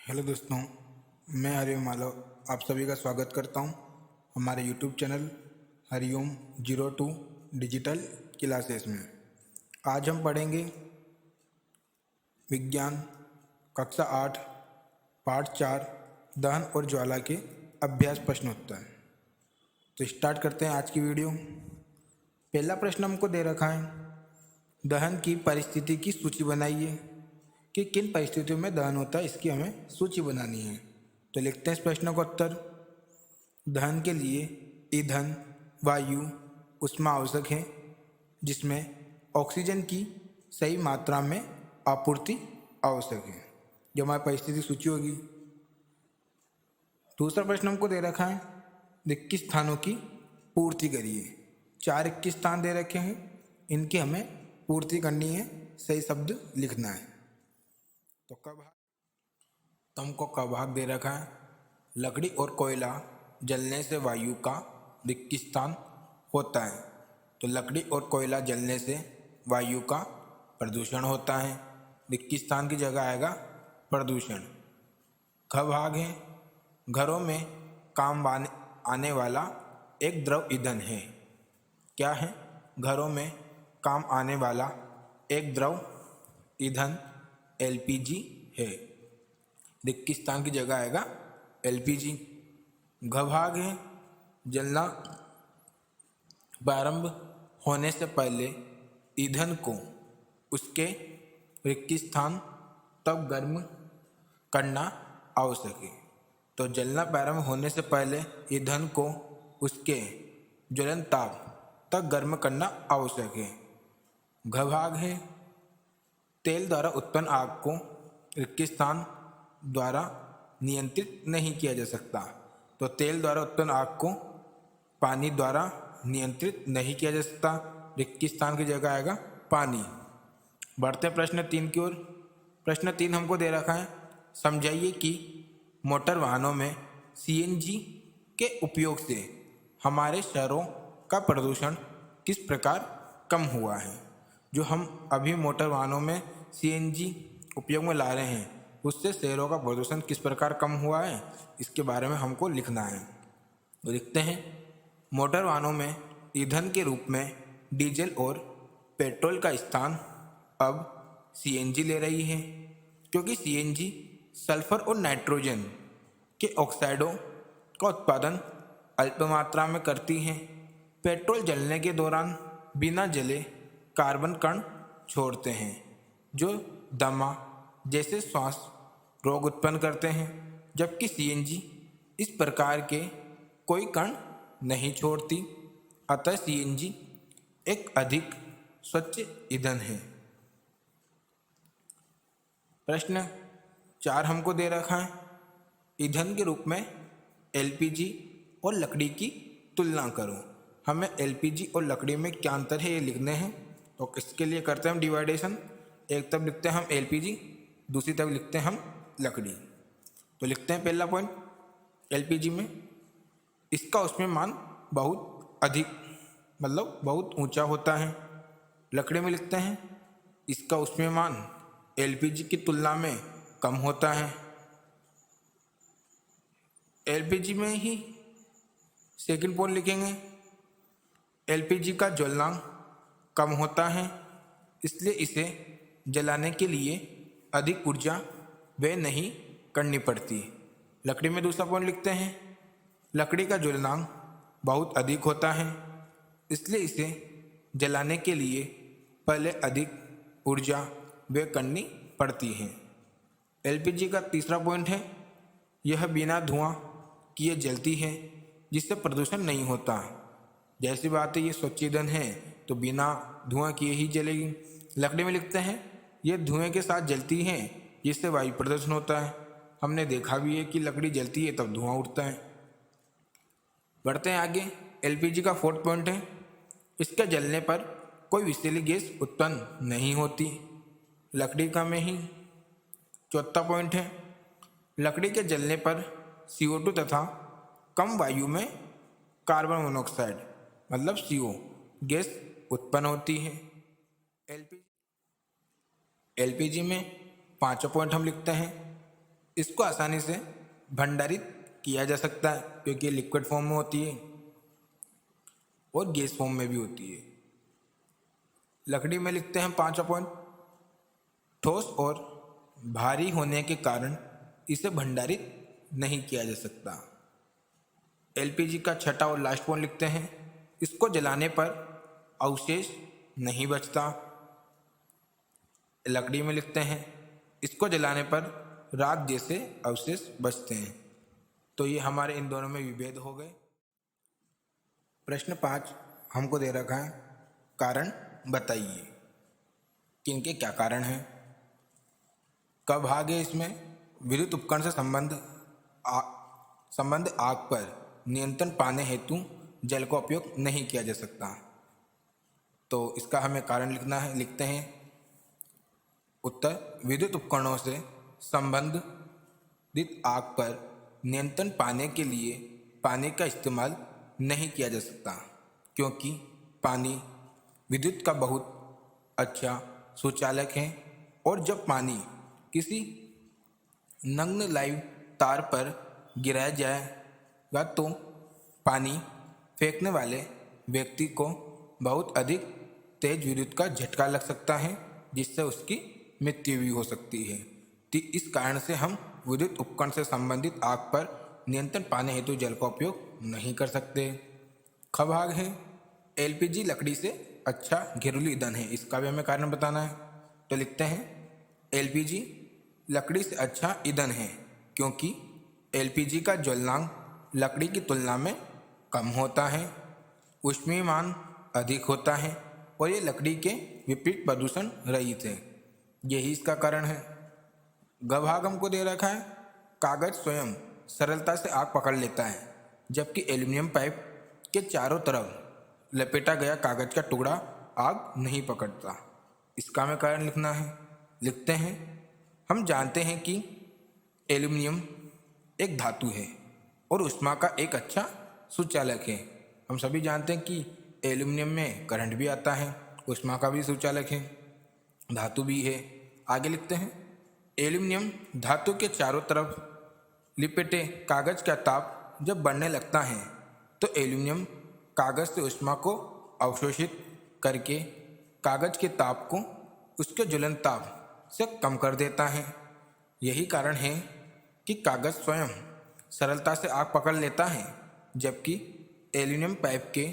Hello दोस्तों, मैं हरिओम मालव आप सभी का स्वागत करता हूं हमारे YouTube channel Hariom 02 digital classes में। आज हम पढ़ेंगे विज्ञान कक्षा 8 पाठ 4 दहन और ज्वाला के अभ्यास प्रश्नोत्तर। तो स्टार्ट करते हैं आज की वीडियो। पहला प्रश्न हमको दे रखा है, दहन की परिस्थिति की सूची बनाइए कि किन परिस्थितियों में दहन होता है, इसकी हमें सूची बनानी है। तो लिखते हैं इस प्रश्न का उत्तर। दहन के लिए ईंधन, वायु, ऊष्मा आवश्यक है, जिसमें ऑक्सीजन की सही मात्रा में आपूर्ति आवश्यक है, जो हमारी परिस्थिति सूची होगी। दूसरा प्रश्न हमको दे रखा है, 21 स्थानों की पूर्ति करिए। 4 21 स्थान दे रखे हैं, इनकी हमें पूर्ति करनी है, सही शब्द लिखना है। तो हमको क भाग दे रखा है, लकड़ी और कोयला जलने से वायु का रिक्तिस्थान होता है। तो लकड़ी और कोयला जलने से वायु का प्रदूषण होता है, रिक्तिस्थान की जगह आएगा प्रदूषण। ख भाग है, घरों में काम आने वाला एक द्रव ईंधन है। क्या है? घरों में काम आने वाला एक द्रव ईंधन एलपीजी है, रिक्तिस्थान की जगह आएगा एलपीजी। घ भाग है, जलना प्रारंभ होने से पहले ईंधन को उसके रिक्तिस्थान तक गर्म करना आवश्यक है। तो जलना प्रारंभ होने से पहले ईंधन को उसके ज्वलन ताप तक गर्म करना आवश्यक है। घ भाग है, तेल द्वारा उत्पन्न आग को रिक्तिस्थान द्वारा नियंत्रित नहीं किया जा सकता। तो तेल द्वारा उत्पन्न आग को पानी द्वारा नियंत्रित नहीं किया जा सकता, रिक्तिस्थान की जगह आएगा पानी। बढ़ते हैं प्रश्न 3 की ओर। प्रश्न 3 हमको दे रखा है, समझाइए कि मोटर वाहनों में सीएनजी के उपयोग से हमारे शहरों का प्रदूषण किस प्रकार कम हुआ है। जो हम अभी मोटर वाहनों में सीएनजी उपयोग में ला रहे हैं, उससे शहरों का प्रदूषण किस प्रकार कम हुआ है, इसके बारे में हमको लिखना है। तो लिखते हैं, मोटर वाहनों में ईंधन के रूप में डीजल और पेट्रोल का स्थान अब सीएनजी ले रही है, क्योंकि सीएनजी सल्फर और नाइट्रोजन के ऑक्साइडों का उत्पादन अल्प मात्रा में करती है। पेट्रोल जलने के दौरान बिना जले कार्बन कण छोड़ते हैं, जो दमा जैसे श्वास रोग उत्पन्न करते हैं, जबकि सीएनजी इस प्रकार के कोई कण नहीं छोड़ती। अतः सीएनजी एक अधिक स्वच्छ ईंधन है। प्रश्न 4 हमको दे रखा है, ईंधन के रूप में एलपीजी और लकड़ी की तुलना करो। हमें एलपीजी और लकड़ी में क्या अंतर है ये लिखने हैं। तो इसके लिए करते हैं हम डिवाइडेशन। एक तरफ लिखते हैं हम एलपीजी, दूसरी तरफ लिखते हैं हम लकड़ी। तो लिखते हैं पहला पॉइंट, एलपीजी में इसका उसमें मान बहुत अधिक मतलब बहुत ऊंचा होता है। लकड़ी में लिखते हैं इसका उसमें मान एलपीजी की तुलना में कम होता है। एलपीजी में ही सेकंड पॉइंट लिखेंगे, एलपीजी का ज्वलनांक कम होता है, इसलिए इसे जलाने के लिए अधिक ऊर्जा व्यय नहीं करनी पड़ती। लकड़ी में दूसरा पॉइंट लिखते हैं, लकड़ी का ज्वलनांक बहुत अधिक होता है, इसलिए इसे जलाने के लिए पहले अधिक ऊर्जा व्यय करनी पड़ती है। एलपीजी का तीसरा पॉइंट है, यह बिना धुआं किए जलती है, जिससे प्रदूषण नहीं होता। जैसी बात है, ये स्वच्छ ईंधन है तो बिना धुआं किए ही जलेगी। लकड़ी में लिखते हैं ये धुएं के साथ जलती है, जिससे वायु प्रदूषण होता है। हमने देखा भी है कि लकड़ी जलती है तब धुआं उठता है। बढ़ते हैं आगे। एलपीजी का फोर्थ पॉइंट है, इसके जलने पर कोई विषैली गैस उत्पन्न नहीं होती। लकड़ी का में ही चौथा पॉइंट है, लकड़ी के जलने पर CO2 तथा कम वायु में कार्बन मोनोऑक्साइड मतलब CO गैस उत्पन्न होती है। एलपीजी में पांचवा पॉइंट हम लिखते हैं, इसको आसानी से भंडारित किया जा सकता है क्योंकि ये लिक्विड फॉर्म में होती है और गैस फॉर्म में भी होती है। लकड़ी में लिखते हैं 5 पॉइंट। ठोस और भारी होने के कारण इसे भंडारित नहीं किया जा सकता। एलपीजी का छठा और लास्ट पॉइंट लिखते हैं, इसको जलाने पर अवशेष नहीं बचता। लकड़ी में लिखते हैं, इसको जलाने पर राख जैसे अवशेष बचते हैं। तो ये हमारे इन दोनों में विभेद हो गए। प्रश्न 5 हमको दे रखा है, कारण बताइए कि इनके क्या कारण हैं। कब भाग है इसमें, विद्युत उपकरण से संबंध आग पर नियंत्रण पाने हेतु जल का उपयोग नहीं किया जा सकता। तो इसका हमें कारण लिखना है। लिखते हैं उत्तर, विद्युत उपकरणों से संबंधित आग पर नियंत्रण पाने के लिए पानी का इस्तेमाल नहीं किया जा सकता क्योंकि पानी विद्युत का बहुत अच्छा सुचालक है और जब पानी किसी नग्न लाइव तार पर गिराया जाएगा तो पानी फेंकने वाले व्यक्ति को बहुत अधिक तेज विद्युत का झटका लग सकता है जिससे उसकी मृत्यु भी हो सकती है। तो इस कारण से हम विद्युत उपकरण से संबंधित आग पर नियंत्रण पाने हेतु जल का उपयोग नहीं कर सकते। ख भाग है, एलपीजी लकड़ी से अच्छा घरेलू ईंधन है, इसका भी हमें कारण बताना है। तो लिखते हैं एलपीजी लकड़ी से अच्छा ईंधन है क्योंकि एलपीजी का ज्वलनांक लकड़ी की तुलना में कम होता है, ऊष्मीयमान अधिक होता है और ये लकड़ी के विपरीत प्रदूषण रहित है। यही इसका कारण है। ग भाग हमको दे रखा है, कागज स्वयं सरलता से आग पकड़ लेता है जबकि एल्यूमिनियम पाइप के चारों तरफ लपेटा गया कागज का टुकड़ा आग नहीं पकड़ता। इसका हमें कारण लिखना है। लिखते हैं, हम जानते हैं कि एल्यूमिनियम एक धातु है और ऊष्मा का एक अच्छा सुचालक है। हम सभी जानते हैं कि एल्यूमिनियम में करंट भी आता है, ऊष्मा का भी सुचालक है, धातु भी है। आगे लिखते हैं, एल्यूमिनियम धातु के चारों तरफ लिपटे कागज का ताप जब बढ़ने लगता है तो एल्यूमिनियम कागज से ऊष्मा को अवशोषित करके कागज के ताप को उसके ज्वलन ताप से कम कर देता है। यही कारण है कि कागज स्वयं सरलता से आग पकड़ लेता है जबकि एल्यूमिनियम पाइप के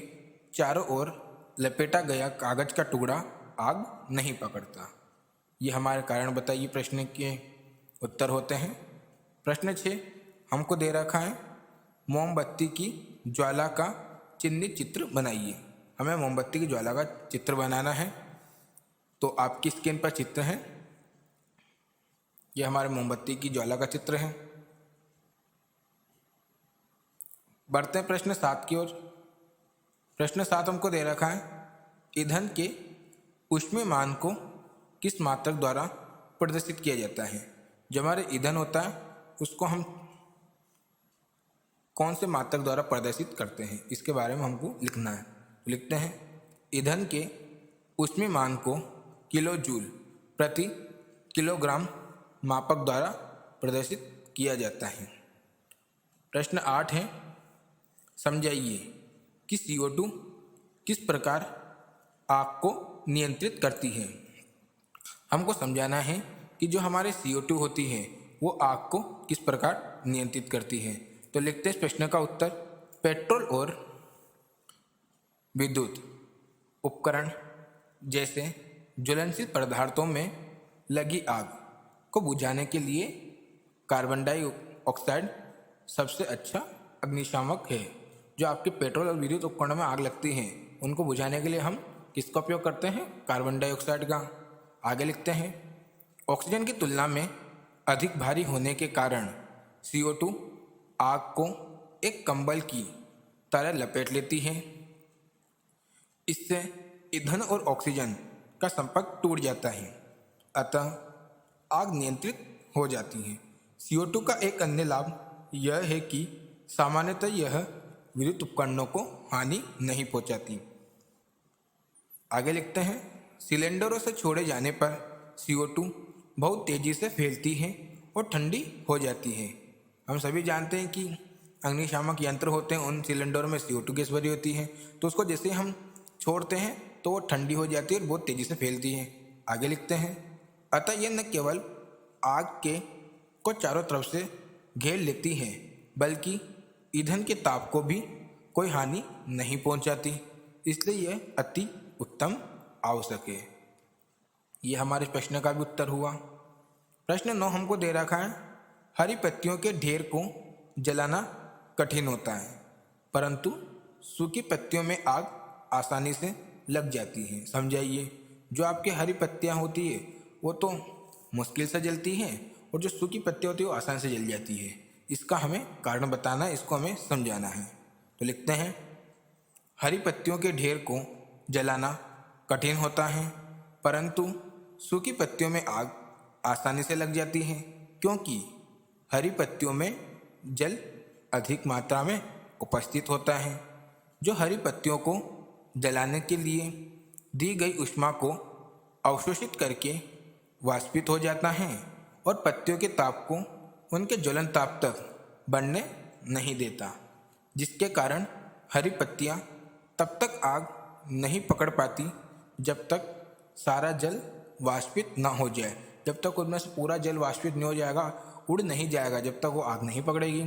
चारों ओर लपेटा गया कागज का टुकड़ा आग नहीं पकड़ता। ये हमारे कारण बताइए प्रश्न के उत्तर होते हैं। प्रश्न 6 हमको दे रखा है, मोमबत्ती की ज्वाला का चिन्हित चित्र बनाइए। हमें मोमबत्ती की ज्वाला का चित्र बनाना है। तो आपकी स्क्रीन पर चित्र है, ये हमारे मोमबत्ती की ज्वाला का चित्र है। बढ़ते हैं प्रश्न 7 की ओर। प्रश्न 7 हमको दे रखा है, ईंधन के ऊष्मीयमान को किस मात्रक द्वारा प्रदर्शित किया जाता है। जो हमारे ईंधन होता है उसको हम कौन से मात्रक द्वारा प्रदर्शित करते हैं, इसके बारे में हमको लिखना है। लिखते हैं, ईंधन के ऊष्मीयमान को किलो जूल प्रति किलोग्राम मापक द्वारा प्रदर्शित किया जाता है। प्रश्न 8 है, समझाइए कि CO2 किस प्रकार आग को नियंत्रित करती है। हमको समझाना है कि जो हमारे CO2 होती है वो आग को किस प्रकार नियंत्रित करती है। तो लिखते हैं इस प्रश्न का उत्तर, पेट्रोल और विद्युत उपकरण जैसे ज्वलनशील पदार्थों में लगी आग को बुझाने के लिए कार्बन डाइऑक्साइड सबसे अच्छा अग्निशामक है। जो आपके पेट्रोल और विद्युत उपकरणों में आग लगती है उनको बुझाने के लिए हम किसका उपयोग करते हैं, कार्बन डाइऑक्साइड का। आगे लिखते हैं, ऑक्सीजन की तुलना में अधिक भारी होने के कारण CO2 आग को एक कंबल की तरह लपेट लेती है। इससे ईंधन और ऑक्सीजन का संपर्क टूट जाता है, अतः आग नियंत्रित हो जाती है। CO2 का एक अन्य लाभ यह है कि सामान्यतः यह विद्युत उपकरणों को हानि नहीं पहुंचाती। आगे लिखते हैं, सिलेंडरों से छोड़े जाने पर CO2 बहुत तेजी से फैलती है और ठंडी हो जाती है। हम सभी जानते हैं कि अग्निशामक यंत्र होते हैं, उन सिलेंडरों में CO2 गैस भरी होती है, तो उसको जैसे हम छोड़ते हैं तो वो ठंडी हो जाती है और बहुत तेज़ी से फैलती है। आगे लिखते हैं, अतः यह न केवल आग के को चारों तरफ से घेर लेती है बल्कि ईंधन के ताप को भी कोई हानि नहीं पहुंचाती, इसलिए यह अति उत्तम आवश्यक है। यह हमारे प्रश्न का भी उत्तर हुआ। प्रश्न 9 हमको दे रखा है, हरी पत्तियों के ढेर को जलाना कठिन होता है परंतु सूखी पत्तियों में आग आसानी से लग जाती है। समझाइए। जो आपकी हरी पत्तियां होती है वो तो मुश्किल से जलती हैं और जो सूखी पत्तियां होती है वो आसानी से जल जाती है। इसका हमें कारण बताना है, इसको हमें समझाना है। तो लिखते हैं, हरी पत्तियों के ढेर को जलाना कठिन होता है परंतु सूखी पत्तियों में आग आसानी से लग जाती है क्योंकि हरी पत्तियों में जल अधिक मात्रा में उपस्थित होता है। जो हरी पत्तियों को जलाने के लिए दी गई ऊष्मा को अवशोषित करके वाष्पित हो जाता है और पत्तियों के ताप को उनके ज्वलन ताप तक बढ़ने नहीं देता, जिसके कारण हरी पत्तियां तब तक आग नहीं पकड़ पाती जब तक सारा जल वाष्पित ना हो जाए। जब तक उनमें से पूरा जल वाष्पित नहीं हो जाएगा, उड़ नहीं जाएगा, जब तक वो आग नहीं पकड़ेगी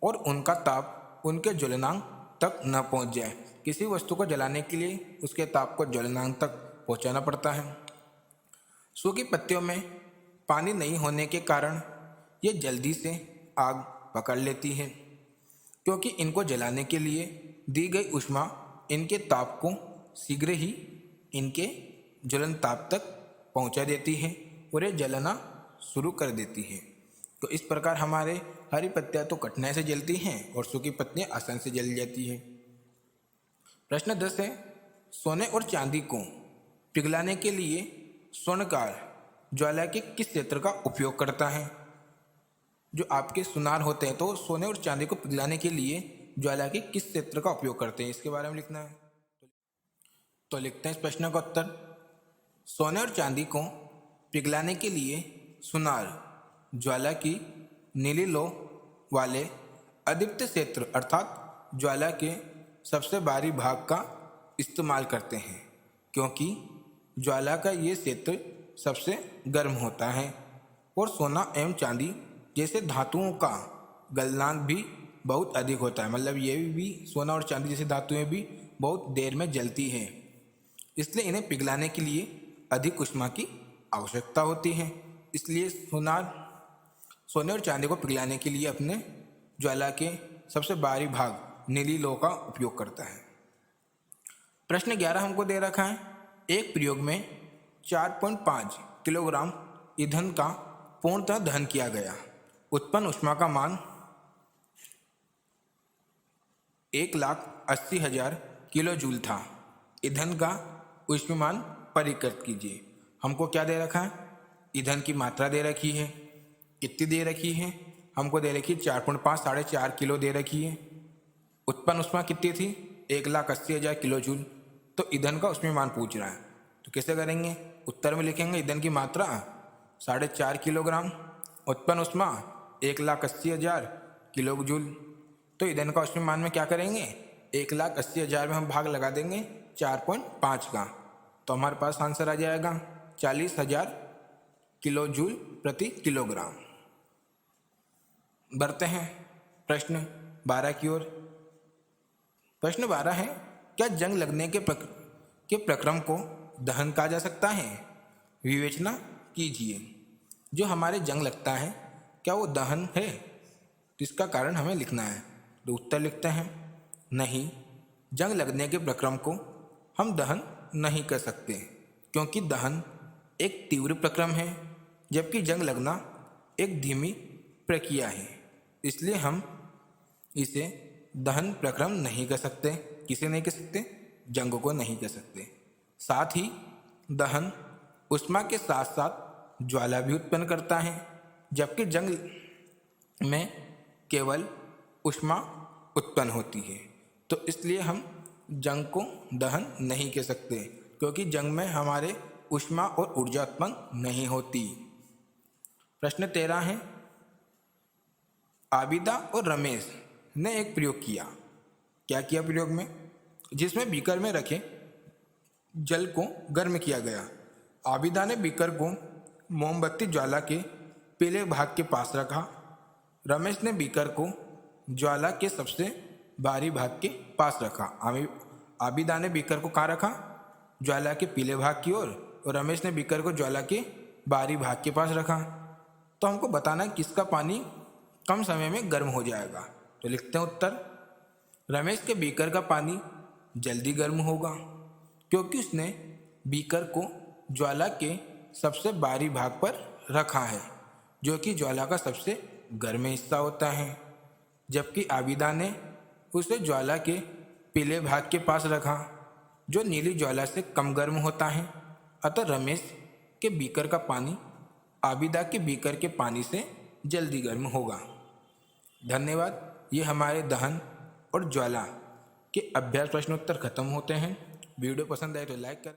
और उनका ताप उनके ज्वलनांक तक न पहुंच जाए। किसी वस्तु को जलाने के लिए उसके ताप को ज्वलनांक तक पहुंचाना पड़ता है। सूखी पत्तियों में पानी नहीं होने के कारण ये जल्दी से आग पकड़ लेती है क्योंकि इनको जलाने के लिए दी गई ऊष्मा इनके ताप को शीघ्र ही इनके ज्वलन ताप तक पहुंचा देती है और ये जलना शुरू कर देती है। तो इस प्रकार हमारे हरी पत्तियां तो कठिनाई से जलती हैं और सूखी पत्तियां आसानी से जल जाती है। प्रश्न 10 है, सोने और चांदी को पिघलाने के लिए स्वर्णकार ज्वाला के किस क्षेत्र का उपयोग करता है? जो आपके सुनार होते हैं तो सोने और चांदी को पिघलाने के लिए ज्वाला के किस क्षेत्र का उपयोग करते हैं, इसके बारे में लिखना है। तो लिखते हैं इस प्रश्न का उत्तर, सोने और चांदी को पिघलाने के लिए सुनार ज्वाला की नीली लौ वाले अदीप्त क्षेत्र अर्थात ज्वाला के सबसे बाहरी भाग का इस्तेमाल करते हैं क्योंकि ज्वाला का ये क्षेत्र सबसे गर्म होता है और सोना एवं चांदी जैसे धातुओं का गलनांक भी बहुत अधिक होता है। मतलब ये भी सोना और चांदी जैसी धातुएं भी बहुत देर में जलती हैं, इसलिए इन्हें पिघलाने के लिए अधिक ऊष्मा की आवश्यकता होती है। इसलिए सोने और चांदी को पिघलाने के लिए अपने ज्वाला के सबसे बाहरी भाग नीली लौ का उपयोग करता है। प्रश्न 11 हमको दे रखा है, एक प्रयोग में 4.5 किलोग्राम ईंधन का पूर्णतः दहन किया गया, उत्पन्न ऊष्मा का मान 1,80,000 किलो जूल था। ईंधन का ऊष्मीमान परिकृत कीजिए। हमको क्या दे रखा है? ईंधन की मात्रा दे रखी है, कितनी दे रखी है? हमको दे रखी 4.5 4.5 किलो दे रखी है। उत्पन्न ऊष्मा कितनी थी? 1,80,000 किलो जूल। तो ईंधन का ऊष्मीमान पूछ रहा है, तो कैसे करेंगे? उत्तर में लिखेंगे ईंधन की मात्रा 4.5 किलोग्राम, उत्पन्न ऊष्मा 1,80,000 किलो जूल। तो ईंधन का ऊष्मीमान में क्या करेंगे? 1,80,000 में हम भाग लगा देंगे 4.5 का, तो हमारे पास आंसर आ जाएगा 40,000 किलो जूल प्रति किलोग्राम। बढ़ते हैं प्रश्न 12 की ओर। प्रश्न 12 है, क्या जंग लगने के प्रक्रम को दहन कहा जा सकता है? विवेचना कीजिए। जो हमारे जंग लगता है क्या वो दहन है? तो इसका कारण हमें लिखना है। तो उत्तर लिखते हैं, नहीं, जंग लगने के प्रक्रम को हम दहन नहीं कर सकते क्योंकि दहन एक तीव्र प्रक्रम है जबकि जंग लगना एक धीमी प्रक्रिया है। इसलिए हम इसे दहन प्रक्रम नहीं कर सकते। किसे नहीं कर सकते? जंग को नहीं कर सकते। साथ ही दहन ऊष्मा के साथ साथ ज्वाला भी उत्पन्न करता है जबकि जंग में केवल ऊष्मा उत्पन्न होती है। तो इसलिए हम जंग को दहन नहीं कर सकते क्योंकि जंग में हमारे ऊष्मा और ऊर्जा उत्पन्न नहीं होती। प्रश्न 13 है, आबिदा और रमेश ने एक प्रयोग किया। क्या किया प्रयोग में? जिसमें बीकर में रखे जल को गर्म किया गया। आबिदा ने बीकर को मोमबत्ती ज्वाला के पीले भाग के पास रखा। रमेश ने बीकर को ज्वाला के सबसे बाहरी भाग के पास रखा। आबिदा ने बीकर को कहाँ रखा? ज्वाला के पीले भाग की ओर, और रमेश ने बीकर को ज्वाला के बाहरी भाग के पास रखा। तो हमको बताना है किसका पानी कम समय में गर्म हो जाएगा। तो लिखते हैं उत्तर। रमेश के बीकर का पानी जल्दी गर्म होगा क्योंकि उसने बीकर को ज्वाला के सबसे बाहरी भाग पर रखा है, जो कि ज्वाला का सबसे गर्म हिस्सा होता है। जबकि आबिदा ने उसे ज्वाला के पीले भाग के पास रखा, जो नीली ज्वाला से कम गर्म होता है। अतः रमेश के बीकर का पानी आबिदा के बीकर के पानी से जल्दी गर्म होगा। धन्यवाद। ये हमारे दहन और ज्वाला के अभ्यास प्रश्नोत्तर खत्म होते हैं। वीडियो पसंद आए तो लाइक करें।